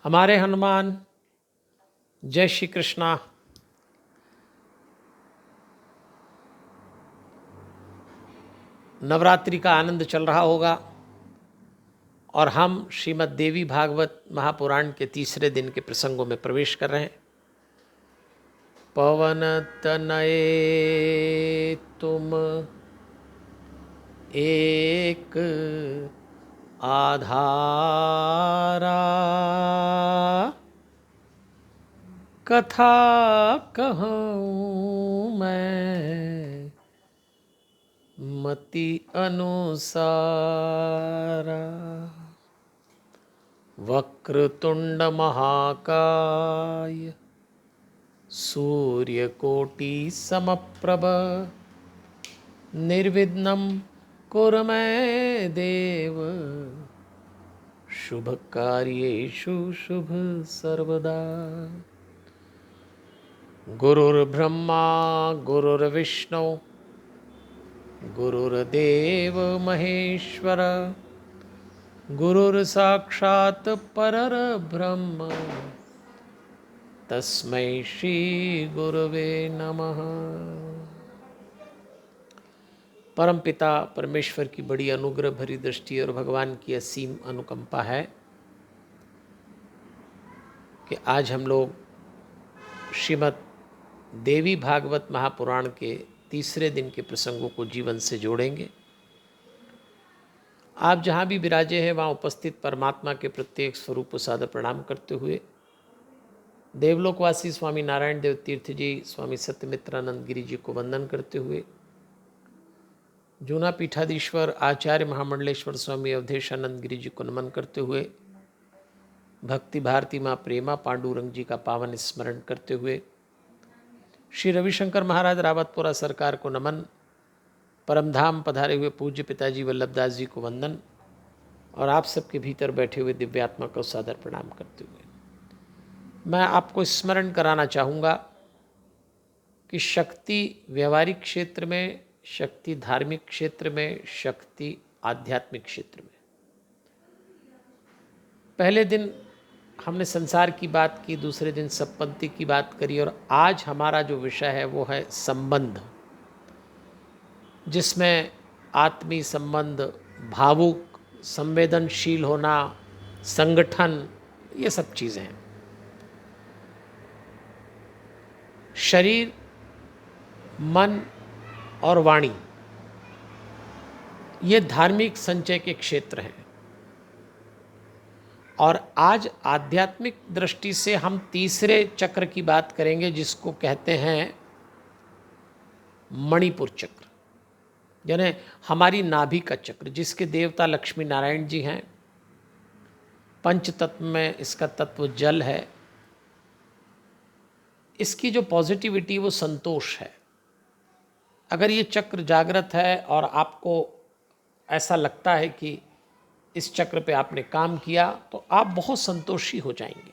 हमारे हनुमान, जय श्री कृष्णा। नवरात्रि का आनंद चल रहा होगा और हम श्रीमद् देवी भागवत महापुराण के तीसरे दिन के प्रसंगों में प्रवेश कर रहे हैं। पवन तनये तुम एक आधारा, कथा कहूँ मैं मति अनुसारा। वक्रतुंड महाकाय सूर्यकोटि समप्रभ, निर्विघ्नं कुरु मे देव, शुभ कार्येषु शुभ सर्वदा। गुरुर्ब्रह्मा गुरुर्विष्णु गुरुर्देव महेश्वर, गुरुर्साक्षात् परब्रह्म, तस्मै श्री गुरुवे नमः। परमपिता परमेश्वर की बड़ी अनुग्रह भरी दृष्टि और भगवान की असीम अनुकंपा है कि आज हम लोग श्रीमद् देवी भागवत महापुराण के तीसरे दिन के प्रसंगों को जीवन से जोड़ेंगे। आप जहाँ भी विराजे हैं वहाँ उपस्थित परमात्मा के प्रत्येक स्वरूप को सादर प्रणाम करते हुए देवलोकवासी स्वामी नारायण देव तीर्थ जी, स्वामी सत्यमित्रानंद गिरी जी को वंदन करते हुए जूना पीठाधीश्वर आचार्य महामंडलेश्वर स्वामी अवधेशानंद गिरी जी को नमन करते हुए भक्ति भारती माँ प्रेमा पांडुरंग जी का पावन स्मरण करते हुए श्री रविशंकर महाराज रावतपुरा सरकार को नमन, परमधाम पधारे हुए पूज्य पिताजी वल्लभदास जी को वंदन और आप सबके भीतर बैठे हुए दिव्यात्मा को सादर प्रणाम करते हुए मैं आपको स्मरण कराना चाहूँगा कि शक्ति व्यवहारिक क्षेत्र में, शक्ति धार्मिक क्षेत्र में, शक्ति आध्यात्मिक क्षेत्र में। पहले दिन हमने संसार की बात की, दूसरे दिन सप्तपंथी की बात करी और आज हमारा जो विषय है वो है संबंध, जिसमें आत्मीय संबंध, भावुक, संवेदनशील होना, संगठन, ये सब चीज़ें हैं। शरीर, मन और वाणी ये धार्मिक संचय के क्षेत्र हैं और आज आध्यात्मिक दृष्टि से हम तीसरे चक्र की बात करेंगे जिसको कहते हैं मणिपुर चक्र, यानी हमारी नाभि का चक्र, जिसके देवता लक्ष्मी नारायण जी हैं। पंच तत्व में इसका तत्व जल है। इसकी जो पॉजिटिविटी वो संतोष है। अगर ये चक्र जागृत है और आपको ऐसा लगता है कि इस चक्र पे आपने काम किया तो आप बहुत संतोषी हो जाएंगे,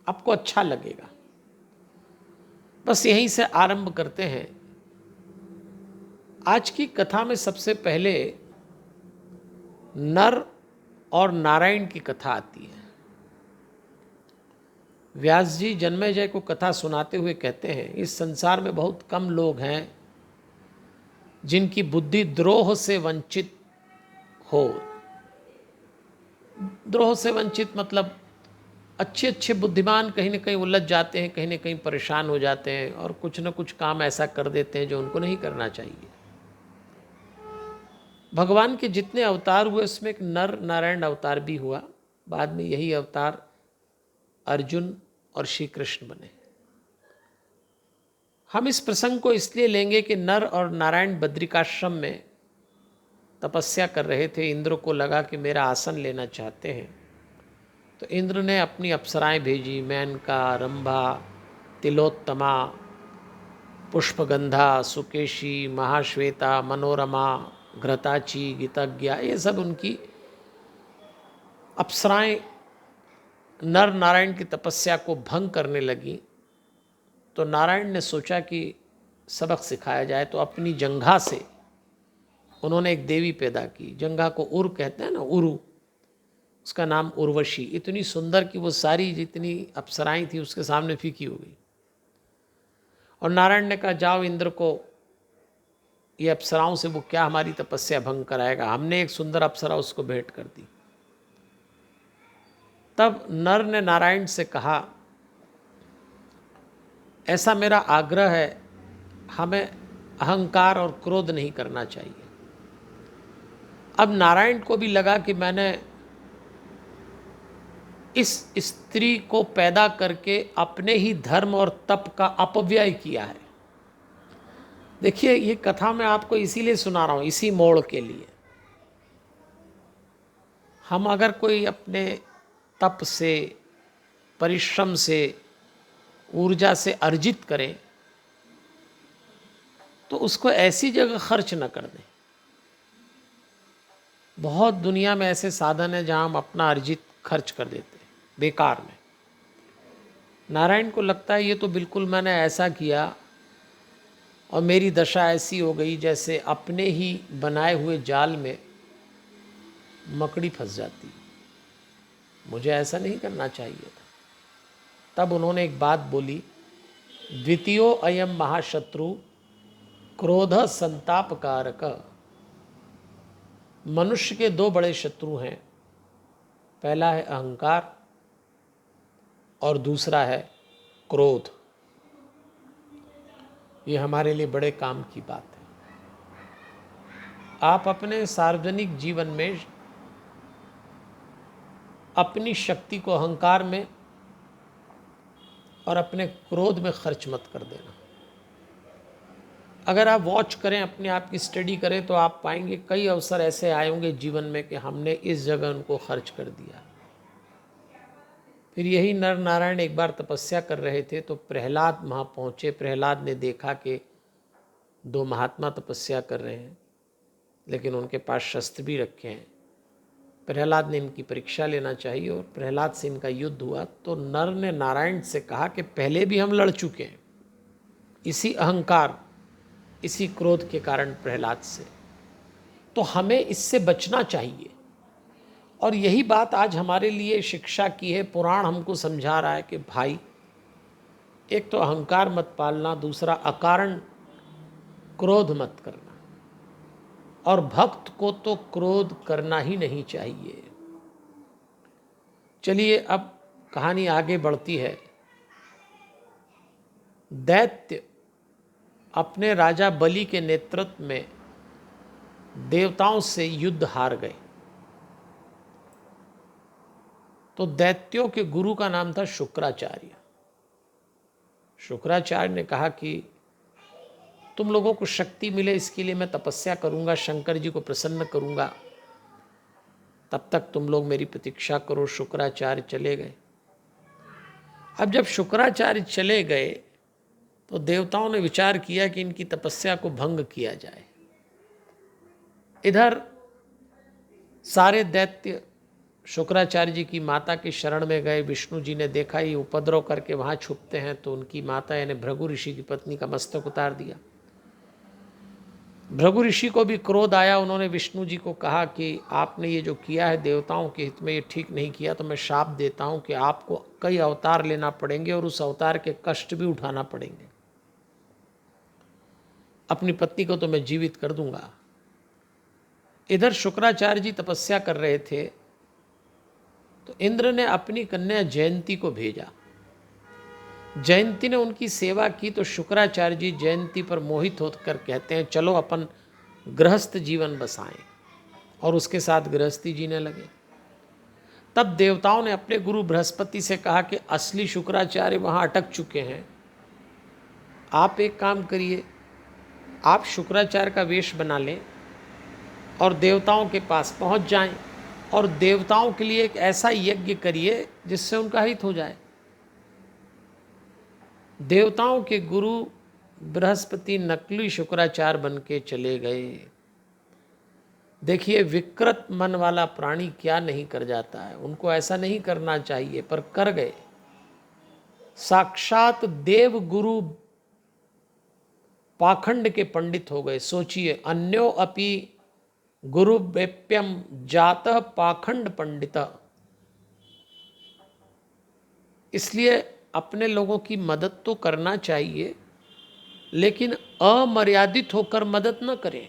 आपको अच्छा लगेगा। बस यहीं से आरंभ करते हैं। आज की कथा में सबसे पहले नर और नारायण की कथा आती है। व्यास जी जन्मेजय को कथा सुनाते हुए कहते हैं, इस संसार में बहुत कम लोग हैं जिनकी बुद्धि द्रोह से वंचित हो। द्रोह से वंचित मतलब अच्छे अच्छे बुद्धिमान कहीं ना कहीं उलझ जाते हैं, कहीं ना कहीं परेशान हो जाते हैं और कुछ न कुछ काम ऐसा कर देते हैं जो उनको नहीं करना चाहिए। भगवान के जितने अवतार हुए उसमें एक नर नारायण अवतार भी हुआ। बाद में यही अवतार अर्जुन और श्री कृष्ण बने। हम इस प्रसंग को इसलिए लेंगे कि नर और नारायण बद्रिकाश्रम में तपस्या कर रहे थे। इंद्र को लगा कि मेरा आसन लेना चाहते हैं, तो इंद्र ने अपनी अप्सराएं भेजी, मेनका, रंभा, तिलोत्तमा, पुष्पगंधा, सुकेशी, महाश्वेता, मनोरमा, घृताची, गीतज्ञा, ये सब उनकी अप्सराएं नर नारायण की तपस्या को भंग करने लगी। तो नारायण ने सोचा कि सबक सिखाया जाए, तो अपनी जंघा से उन्होंने एक देवी पैदा की। जंघा को उरु कहते हैं ना, उरु। उसका नाम उर्वशी, इतनी सुंदर कि वो सारी जितनी अप्सराएं थी उसके सामने फीकी हो गई। और नारायण ने कहा जाओ इंद्र को, ये अप्सराओं से वो क्या हमारी तपस्या भंग कराएगा। हमने एक सुंदर अप्सरा उसको भेंट कर दी। तब नर ने नारायण से कहा ऐसा मेरा आग्रह है, हमें अहंकार और क्रोध नहीं करना चाहिए। अब नारायण को भी लगा कि मैंने इस स्त्री को पैदा करके अपने ही धर्म और तप का अपव्यय किया है। देखिए ये कथा मैं आपको इसीलिए सुना रहा हूं, इसी मोड़ के लिए। हम अगर कोई अपने तप से, परिश्रम से, ऊर्जा से अर्जित करें तो उसको ऐसी जगह खर्च न कर दें। बहुत दुनिया में ऐसे साधन है जहां हम अपना अर्जित खर्च कर देते हैं बेकार में। नारायण को लगता है ये तो बिल्कुल मैंने ऐसा किया और मेरी दशा ऐसी हो गई जैसे अपने ही बनाए हुए जाल में मकड़ी फंस जाती। मुझे ऐसा नहीं करना चाहिए था। तब उन्होंने एक बात बोली, द्वितीयो अयम महाशत्रु क्रोध संताप कारक। मनुष्य के दो बड़े शत्रु हैं, पहला है अहंकार और दूसरा है क्रोध। ये हमारे लिए बड़े काम की बात है। आप अपने सार्वजनिक जीवन में अपनी शक्ति को अहंकार में और अपने क्रोध में खर्च मत कर देना। अगर आप वॉच करें, अपने आप की स्टडी करें, तो आप पाएंगे कई अवसर ऐसे आए होंगे जीवन में कि हमने इस जगह उनको खर्च कर दिया। फिर यही नर नारायण एक बार तपस्या कर रहे थे तो प्रहलाद वहाँ पहुँचे। प्रहलाद ने देखा कि दो महात्मा तपस्या कर रहे हैं लेकिन उनके पास शस्त्र भी रखे हैं। प्रहलाद ने इनकी परीक्षा लेना चाहिए और प्रहलाद से इनका युद्ध हुआ। तो नर ने नारायण से कहा कि पहले भी हम लड़ चुके हैं इसी अहंकार, इसी क्रोध के कारण प्रहलाद से, तो हमें इससे बचना चाहिए। और यही बात आज हमारे लिए शिक्षा की है। पुराण हमको समझा रहा है कि भाई एक तो अहंकार मत पालना, दूसरा अकारण क्रोध मत करना। और भक्त को तो क्रोध करना ही नहीं चाहिए। चलिए अब कहानी आगे बढ़ती है। दैत्य अपने राजा बलि के नेतृत्व में देवताओं से युद्ध हार गए। तो दैत्यों के गुरु का नाम था शुक्राचार्य। शुक्राचार्य ने कहा कि तुम लोगों को शक्ति मिले इसके लिए मैं तपस्या करूंगा, शंकर जी को प्रसन्न करूंगा, तब तक तुम लोग मेरी प्रतीक्षा करो। शुक्राचार्य चले गए। अब जब शुक्राचार्य चले गए तो देवताओं ने विचार किया कि इनकी तपस्या को भंग किया जाए। इधर सारे दैत्य शुक्राचार्य जी की माता की शरण में गए। विष्णु जी ने देखा ये उपद्रव करके वहाँ छुपते हैं तो उनकी माता यानी भृगु ऋषि की पत्नी का मस्तक उतार दिया। भृगु ऋषि को भी क्रोध आया। उन्होंने विष्णु जी को कहा कि आपने ये जो किया है देवताओं के हित में, ये ठीक नहीं किया, तो मैं शाप देता हूँ कि आपको कई अवतार लेना पड़ेंगे और उस अवतार के कष्ट भी उठाना पड़ेंगे। अपनी पत्नी को तो मैं जीवित कर दूंगा। इधर शुक्राचार्य जी तपस्या कर रहे थे तो इंद्र ने अपनी कन्या जयंती को भेजा। जयंती ने उनकी सेवा की तो शुक्राचार्य जी जयंती पर मोहित होकर कहते हैं चलो अपन गृहस्थ जीवन बसाएं, और उसके साथ गृहस्थी जीने लगे। तब देवताओं ने अपने गुरु बृहस्पति से कहा कि असली शुक्राचार्य वहाँ अटक चुके हैं, आप एक काम करिए, आप शुक्राचार्य का वेश बना लें और देवताओं के पास पहुँच जाएं और देवताओं के लिए एक ऐसा यज्ञ करिए जिससे उनका हित हो जाए। देवताओं के गुरु बृहस्पति नकली शुक्राचार्य बन के चले गए। देखिए विकृत मन वाला प्राणी क्या नहीं कर जाता है। उनको ऐसा नहीं करना चाहिए पर कर गए। साक्षात देव गुरु पाखंड के पंडित हो गए। सोचिए, अन्यो अपि गुरु वेप्यम जातः पाखंड पंडित। इसलिए अपने लोगों की मदद तो करना चाहिए, लेकिन अमर्यादित होकर मदद न करें।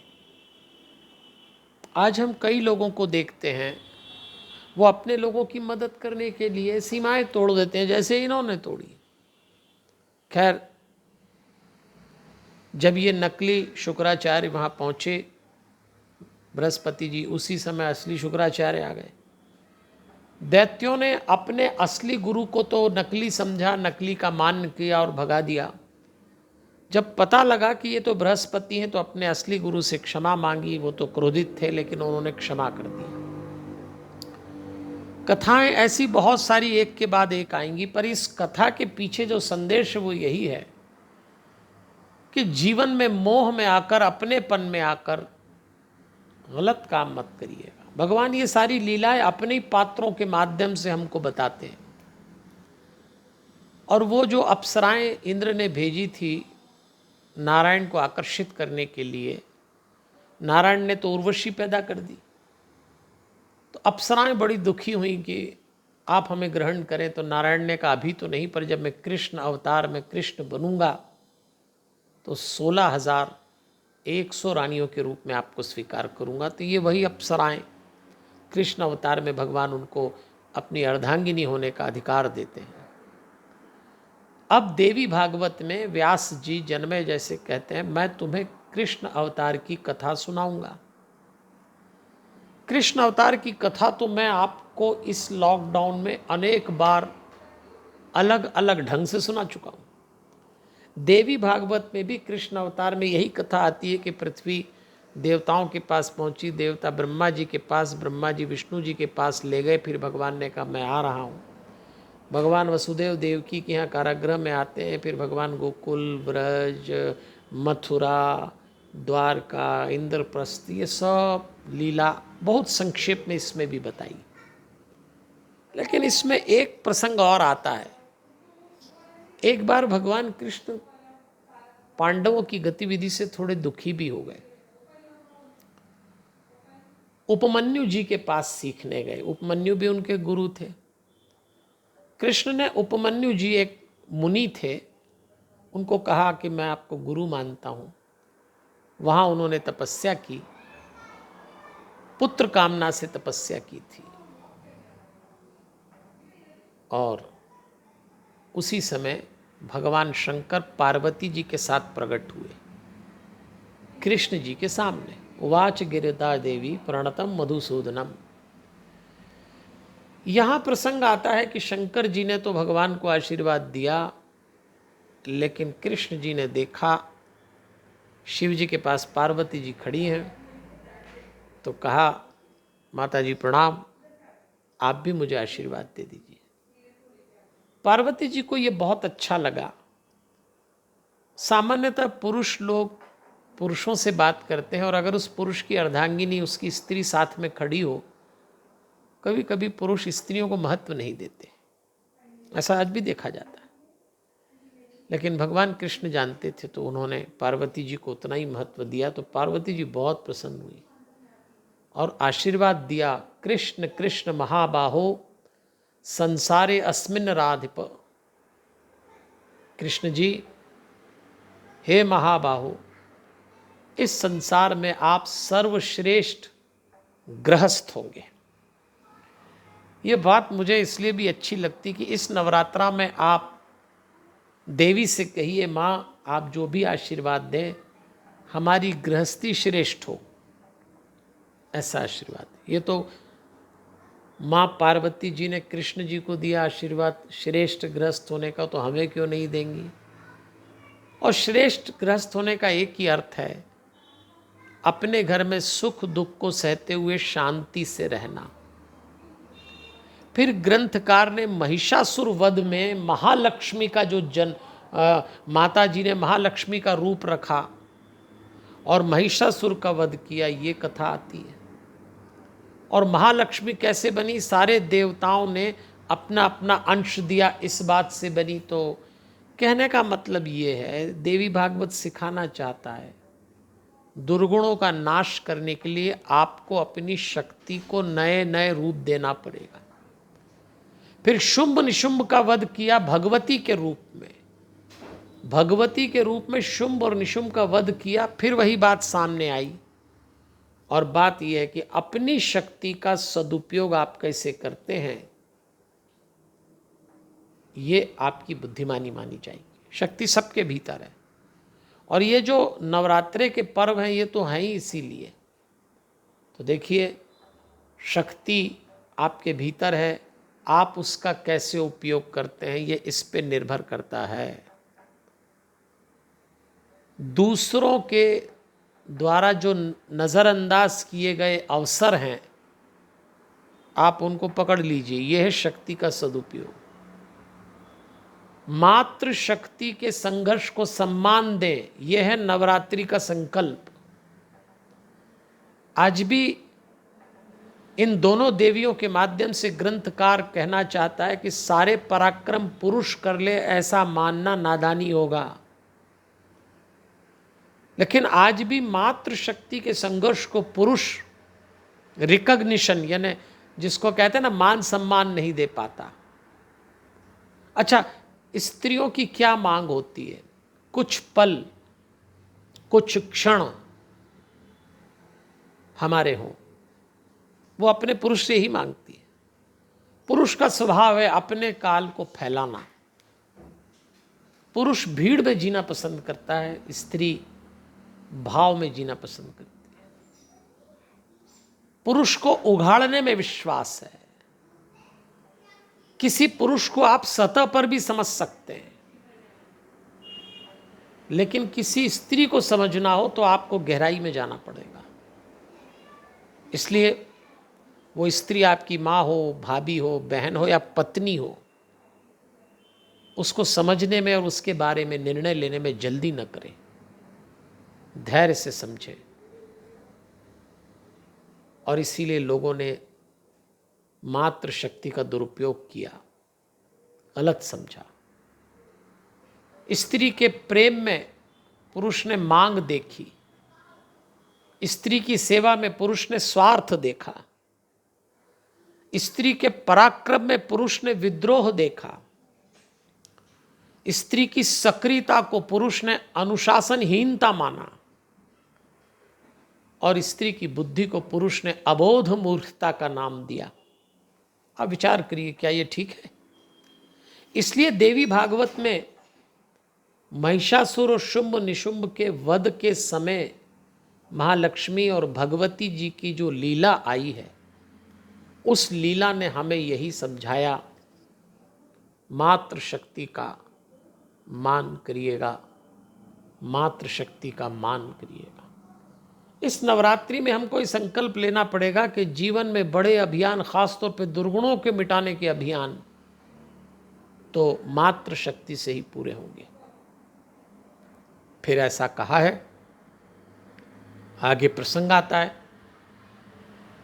आज हम कई लोगों को देखते हैं, वो अपने लोगों की मदद करने के लिए सीमाएं तोड़ देते हैं, जैसे इन्होंने तोड़ी। खैर, जब ये नकली शुक्राचार्य वहाँ पहुँचे बृहस्पति जी, उसी समय असली शुक्राचार्य आ गए। दैत्यों ने अपने असली गुरु को तो नकली समझा, नकली का मान किया और भगा दिया। जब पता लगा कि ये तो बृहस्पति हैं, तो अपने असली गुरु से क्षमा मांगी। वो तो क्रोधित थे, लेकिन उन्होंने क्षमा कर दी। कथाएं ऐसी बहुत सारी एक के बाद एक आएंगी, पर इस कथा के पीछे जो संदेश है वो यही है कि जीवन में मोह में आकर, अपनेपन में आकर गलत काम मत करिएगा। भगवान ये सारी लीलाएं अपने पात्रों के माध्यम से हमको बताते हैं। और वो जो अप्सराएं इंद्र ने भेजी थी नारायण को आकर्षित करने के लिए, नारायण ने तो उर्वशी पैदा कर दी। तो अप्सराएं बड़ी दुखी हुई कि आप हमें ग्रहण करें। तो नारायण ने कहा अभी तो नहीं, पर जब मैं कृष्ण अवतार में कृष्ण बनूंगा तो 16,100 रानियों के रूप में आपको स्वीकार करूंगा। तो ये वही अप्सराएं, कृष्ण अवतार में भगवान उनको अपनी अर्धांगिनी होने का अधिकार देते हैं। अब देवी भागवत में व्यास जी जन्मे जैसे कहते हैं, मैं तुम्हें कृष्ण अवतार की कथा सुनाऊंगा। कृष्ण अवतार की कथा तो मैं आपको इस लॉकडाउन में अनेक बार अलग अलग ढंग से सुना चुका हूँ। देवी भागवत में भी कृष्ण अवतार में यही कथा आती है कि पृथ्वी देवताओं के पास पहुंची, देवता ब्रह्मा जी के पास, ब्रह्मा जी विष्णु जी के पास ले गए। फिर भगवान ने कहा मैं आ रहा हूँ। भगवान वसुदेव देवकी के यहाँ कारागृह में आते हैं। फिर भगवान गोकुल, ब्रज, मथुरा, द्वारका, इंद्रप्रस्थ, ये सब लीला बहुत संक्षेप में इसमें भी बताई। लेकिन इसमें एक प्रसंग और आता है। एक बार भगवान कृष्ण पांडवों की गतिविधि से थोड़े दुखी भी हो गए। उपमन्यु जी के पास सीखने गए। उपमन्यु भी उनके गुरु थे। कृष्ण ने उपमन्यु जी एक मुनि थे, उनको कहा कि मैं आपको गुरु मानता हूँ। वहाँ उन्होंने तपस्या की, पुत्र कामना से तपस्या की थी। और उसी समय भगवान शंकर पार्वती जी के साथ प्रकट हुए कृष्ण जी के सामने। उवाच गिरिधा देवी प्रणतम मधुसूदनम। यहाँ प्रसंग आता है कि शंकर जी ने तो भगवान को आशीर्वाद दिया, लेकिन कृष्ण जी ने देखा शिव जी के पास पार्वती जी खड़ी हैं, तो कहा माता जी प्रणाम, आप भी मुझे आशीर्वाद दे दीजिए। पार्वती जी को ये बहुत अच्छा लगा। सामान्यतः पुरुष लोग पुरुषों से बात करते हैं, और अगर उस पुरुष की अर्धांगिनी, उसकी स्त्री साथ में खड़ी हो, कभी कभी पुरुष स्त्रियों को महत्व नहीं देते, ऐसा आज भी देखा जाता है। लेकिन भगवान कृष्ण जानते थे, तो उन्होंने पार्वती जी को उतना ही महत्व दिया। तो पार्वती जी बहुत प्रसन्न हुई और आशीर्वाद दिया, कृष्ण कृष्ण महाबाहो संसारे अस्मिन राधिप। कृष्ण जी, हे महाबाहो, इस संसार में आप सर्वश्रेष्ठ गृहस्थ होंगे। ये बात मुझे इसलिए भी अच्छी लगती कि इस नवरात्रा में आप देवी से कहिए, माँ आप जो भी आशीर्वाद दें, हमारी गृहस्थी श्रेष्ठ हो, ऐसा आशीर्वाद। ये तो माँ पार्वती जी ने कृष्ण जी को दिया आशीर्वाद श्रेष्ठ गृहस्थ होने का, तो हमें क्यों नहीं देंगी। और श्रेष्ठ गृहस्थ होने का एक ही अर्थ है, अपने घर में सुख दुख को सहते हुए शांति से रहना। फिर ग्रंथकार ने महिषासुर वध में महालक्ष्मी का जो माता जी ने महालक्ष्मी का रूप रखा और महिषासुर का वध किया, ये कथा आती है। और महालक्ष्मी कैसे बनी, सारे देवताओं ने अपना अपना अंश दिया, इस बात से बनी। तो कहने का मतलब ये है, देवी भागवत सिखाना चाहता है, दुर्गुणों का नाश करने के लिए आपको अपनी शक्ति को नए नए रूप देना पड़ेगा। फिर शुंभ निशुंभ का वध किया भगवती के रूप में, भगवती के रूप में शुंभ और निशुंभ का वध किया। फिर वही बात सामने आई, और बात यह है कि अपनी शक्ति का सदुपयोग आप कैसे करते हैं, ये आपकी बुद्धिमानी मानी जाएगी। शक्ति सबके भीतर है, और ये जो नवरात्रे के पर्व हैं ये तो हैं ही इसीलिए। तो देखिए, शक्ति आपके भीतर है, आप उसका कैसे उपयोग करते हैं ये इस पे निर्भर करता है। दूसरों के द्वारा जो नज़रअंदाज किए गए अवसर हैं, आप उनको पकड़ लीजिए, यह है शक्ति का सदुपयोग। मात्र शक्ति के संघर्ष को सम्मान दें, यह है नवरात्रि का संकल्प। आज भी इन दोनों देवियों के माध्यम से ग्रंथकार कहना चाहता है कि सारे पराक्रम पुरुष कर ले, ऐसा मानना नादानी होगा। लेकिन आज भी मात्र शक्ति के संघर्ष को पुरुष रिकॉग्निशन, यानी जिसको कहते हैं ना, मान सम्मान नहीं दे पाता। अच्छा, स्त्रियों की क्या मांग होती है? कुछ पल, कुछ क्षण हमारे हों, वो अपने पुरुष से ही मांगती है। पुरुष का स्वभाव है अपने काल को फैलाना। पुरुष भीड़ में जीना पसंद करता है, स्त्री भाव में जीना पसंद करती है। पुरुष को उघाड़ने में विश्वास है। किसी पुरुष को आप सतह पर भी समझ सकते हैं, लेकिन किसी स्त्री को समझना हो तो आपको गहराई में जाना पड़ेगा। इसलिए वो स्त्री आपकी माँ हो, भाभी हो, बहन हो या पत्नी हो, उसको समझने में और उसके बारे में निर्णय लेने में जल्दी न करें, धैर्य से समझें। और इसीलिए लोगों ने मात्र शक्ति का दुरुपयोग किया, गलत समझा। स्त्री के प्रेम में पुरुष ने मांग देखी, स्त्री की सेवा में पुरुष ने स्वार्थ देखा, स्त्री के पराक्रम में पुरुष ने विद्रोह देखा, स्त्री की सक्रियता को पुरुष ने अनुशासनहीनता माना, और स्त्री की बुद्धि को पुरुष ने अबोध मूर्खता का नाम दिया। अब विचार करिए, क्या ये ठीक है? इसलिए देवी भागवत में महिषासुर और शुंभ निशुंभ के वध के समय महालक्ष्मी और भगवती जी की जो लीला आई है, उस लीला ने हमें यही समझाया, मात्र शक्ति का मान करिएगा, मात्र शक्ति का मान करिएगा। इस नवरात्रि में हमको ये संकल्प लेना पड़ेगा कि जीवन में बड़े अभियान, खासतौर पे दुर्गुणों के मिटाने के अभियान, तो मात्र शक्ति से ही पूरे होंगे। फिर ऐसा कहा है, आगे प्रसंग आता है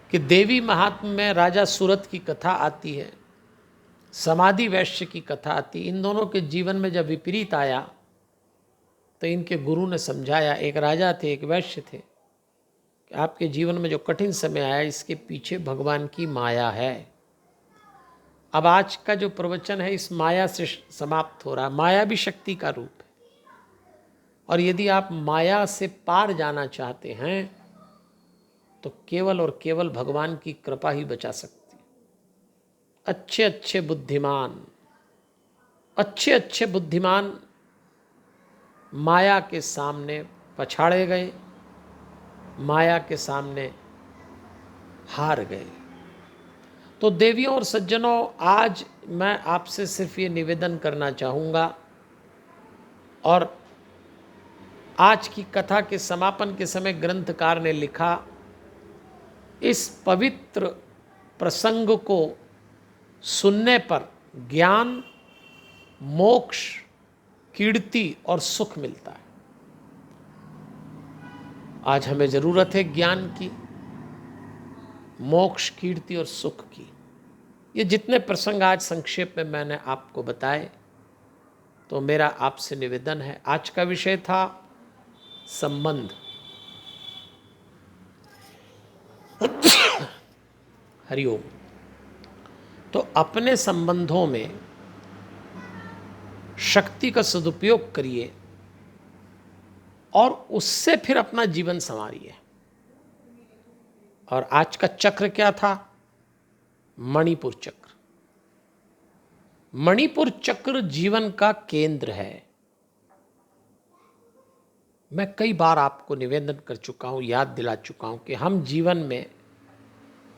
कि देवी महात्म्य में राजा सूरत की कथा आती है, समाधि वैश्य की कथा आती। इन दोनों के जीवन में जब विपरीत आया तो इनके गुरु ने समझाया, एक राजा थे, एक वैश्य थे, कि आपके जीवन में जो कठिन समय आया इसके पीछे भगवान की माया है। अब आज का जो प्रवचन है इस माया से समाप्त हो रहा है। माया भी शक्ति का रूप है, और यदि आप माया से पार जाना चाहते हैं तो केवल और केवल भगवान की कृपा ही बचा सकती है। अच्छे अच्छे बुद्धिमान माया के सामने पछाड़े गए, माया के सामने हार गए। तो देवियों और सज्जनों, आज मैं आपसे सिर्फ ये निवेदन करना चाहूँगा, और आज की कथा के समापन के समय ग्रंथकार ने लिखा, इस पवित्र प्रसंग को सुनने पर ज्ञान, मोक्ष, कीर्ति और सुख मिलता है। आज हमें ज़रूरत है ज्ञान की, मोक्ष, कीर्ति और सुख की। ये जितने प्रसंग आज संक्षेप में मैंने आपको बताए, तो मेरा आपसे निवेदन है, आज का विषय था संबंध। हरिओम। तो अपने संबंधों में शक्ति का सदुपयोग करिए और उससे फिर अपना जीवन संवारिए। और आज का चक्र क्या था? मणिपुर चक्र। मणिपुर चक्र जीवन का केंद्र है। मैं कई बार आपको निवेदन कर चुका हूं, याद दिला चुका हूं कि हम जीवन में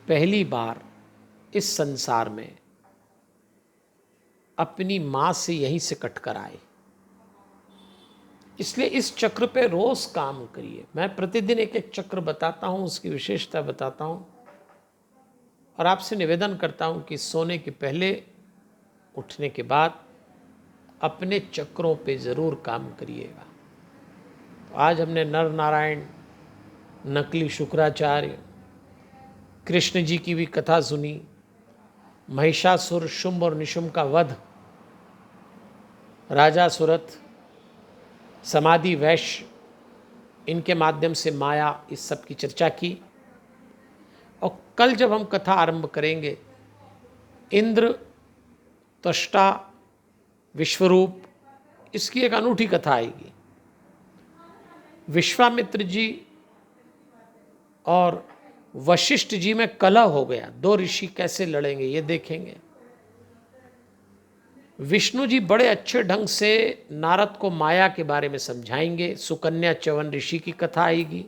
पहली बार इस संसार में अपनी मां से यहीं से कटकर आए। इसलिए इस चक्र पे रोज काम करिए। मैं प्रतिदिन एक एक चक्र बताता हूं, उसकी विशेषता बताता हूं और आपसे निवेदन करता हूं कि सोने के पहले, उठने के बाद अपने चक्रों पे जरूर काम करिएगा। तो आज हमने नर नारायण, नकली शुक्राचार्य, कृष्ण जी की भी कथा सुनी, महिषासुर, शुंभ और निशुंभ का वध, राजा सुरथ, समाधि, वैश्य, इनके माध्यम से माया, इस सब की चर्चा की। और कल जब हम कथा आरंभ करेंगे, इंद्र, त्वष्टा, विश्वरूप, इसकी एक अनूठी कथा आएगी। विश्वामित्र जी और वशिष्ठ जी में कलह हो गया, दो ऋषि कैसे लड़ेंगे ये देखेंगे। विष्णु जी बड़े अच्छे ढंग से नारद को माया के बारे में समझाएंगे। सुकन्या च्यवन ऋषि की कथा आएगी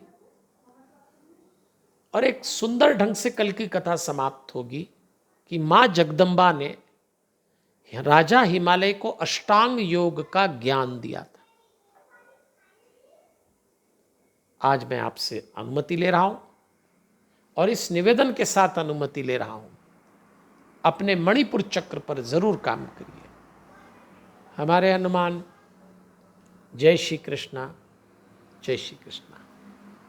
और एक सुंदर ढंग से कल की कथा समाप्त होगी कि मां जगदम्बा ने राजा हिमालय को अष्टांग योग का ज्ञान दिया था। आज मैं आपसे अनुमति ले रहा हूं और इस निवेदन के साथ अनुमति ले रहा हूं, अपने मणिपुर चक्र पर जरूर काम करिए। हमारे हनुमान। जय श्री कृष्णा, जय श्री कृष्णा।